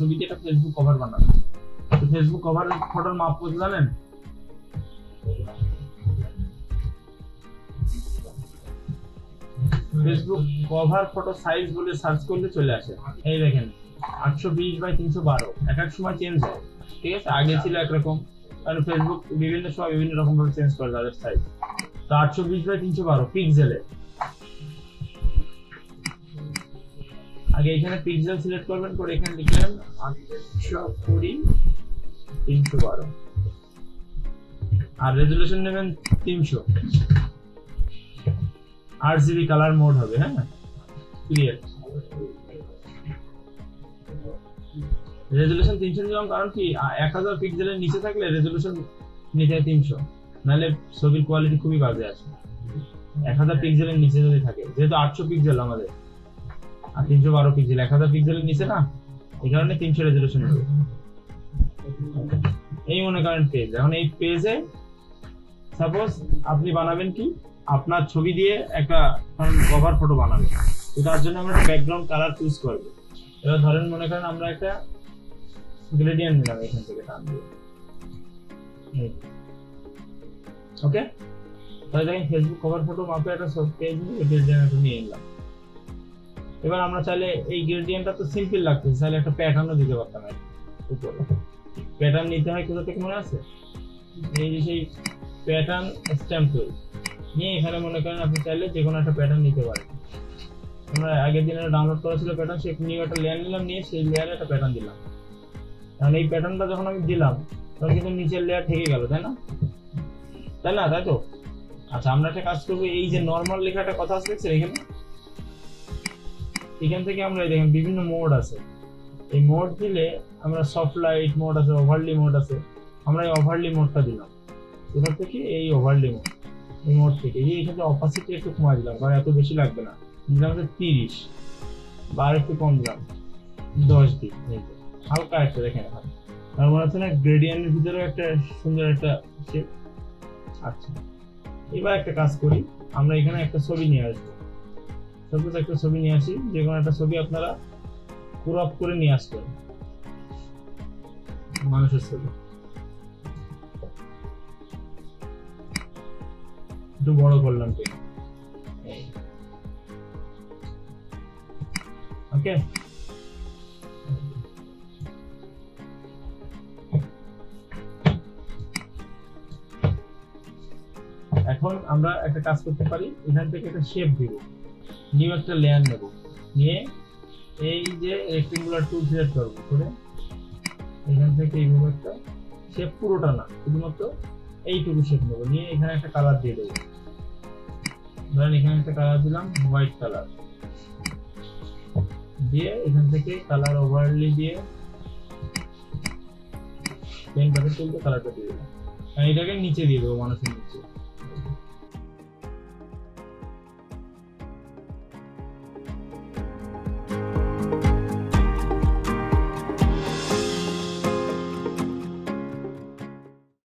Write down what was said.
ছবি দিয়ে একটা ফেসবুক কভার বানাবো। তো ফেসবুক কভার ফটোর মাপ কত জানেন? ফেসবুক কভার ফটো সাইজ বলে সার্চ করলে চলে আসে, এই দেখেন 820x312। এক এক সময় চেঞ্জ হয়, ঠিক আছে? আগে ছিল একরকম, কারণ ফেসবুক বিভিন্ন সময় বিভিন্ন রকম ভাবে চেঞ্জ করে তাদের সাইজ। তো 820x312 পিক্সেলে। আগে এখানে পিক্সেল সিলেক্ট করবেন, করে এখানে লিখলেন 820x312 আর রেজোলিউশন নেবেন 300। RGB কালার মোড হবে, হ্যাঁ ক্লিয়ার। রেজোলিউশন 300 নিলাম, কারণ কি 1000 পিক্সেলের নিচে থাকলে রেজোলিউশন নিতে হয় 300, নাহলে ছবির কোয়ালিটি খুবই বাজে আসে। 1000 পিক্সেলের নিচে যদি থাকে, যেহেতু 800 পিক্সেল আমাদের আর 312 পিক্সেল, 1000 পিক্সেলের নিচে না, এই কারণে 300 রেজোলিউশন হবে। এই মনে করেন পেজ। এখন এই পেজে সাপোজ আপনি বানাবেন কি, আপনার ছবি দিয়ে একটা কভার ফটো বানাবেন, তো তার জন্য আমরা একটা ব্যাকগ্রাউন্ড কালার চুজ করব। এবার ধরেন মনে করেন আমরা একটা গ্রেডিয়েন্ট নিলাম এখান থেকে টান দিয়ে, ওকে? তাহলে দেখেন ফেসবুক কভার ফটো মাপে একটা পেজ নিয়ে গ্রেডিয়েন্ট নিয়ে নিলাম। এবার আমরা চাইলে এই গ্রেডিয়েন্টটা তো সিম্পল লাগতেছে, চাইলে একটা প্যাটার্নও দিতে পারতাম। উপরে প্যাটার্ন নিতে হয় কোথা থেকে মনে আছে? এই যে সেই প্যাটার্ন স্ট্যাম্প টুল নিয়ে এখানে মনে করেন আপনি চাইলে যে কোনো একটা প্যাটার্ন নিতে পারেন। আমরা আগের দিনে ডাউনলোড করা ছিল প্যাটার্ন, সে নিয়ে একটা লেয়ার নিলাম, নিয়ে সেই লেয়ারে একটা প্যাটার্ন দিলাম। কারণ এই প্যাটার্নটা যখন আমি দিলাম তখন কিন্তু নিচের লেয়ার থেকে গেল, তাই না? তাই তো? আচ্ছা, আমরা একটা কাজ করবো, এই যে নর্মাল লেখাটা কথা আছে এখান থেকে আমরা দেখেন বিভিন্ন মোড আছে। এই মোড দিলে আমরা সফট লাইট মোড আছে, ওভারলি মোড আছে, আমরা এই ওভারলি মোডটা দিলাম। এখান থেকে এই ওভারলি মোড, এই মোড থেকে এখানে অপাসিটি একটু কমাই দিলাম, কারণ এত বেশি লাগবে না, দিলাম 30 বা আর একটু কম দিলাম 10 দিই, হালকা একটা দেখেন। তার মানে হচ্ছে না গ্রেডিয়েন্টের ভিতরে একটা সুন্দর একটা শেপ। আচ্ছা, এবার একটা কাজ করি, আমরা এখানে একটা ছবি নিয়ে আসবো। সাপোজ একটা ছবি নিয়ে আসি, যে কোনো একটা ছবি আপনারা ক্রপ করে নিয়ে আসবেন, মানুষের ছবি একটু বড় করলাম, ঠিক ওকে? এখন আমরা একটা কাজ করতে পারি, এখান থেকে একটা শেপ দিব, নিউ একটা লেয়ার নেব, নিয়ে এই যে রেক্টেঙ্গুলার টুল সিলেক্ট করব, করে এখান থেকে এইভাবে একটা শেপ, পুরোটা না শুধুমাত্র এইটুকু শেপ নেব, নিয়ে এখানে একটা কালার দিয়ে দেবো। ধরেন এখানে একটা কালার দিলাম, হোয়াইট কালার দিয়ে এখান থেকে কালার ওভারলি দিয়ে পেন পাশে তুলতে কালারটা দিয়ে দিলাম। এটাকে নিচে দিয়ে দেবো, মানুষের নিচে।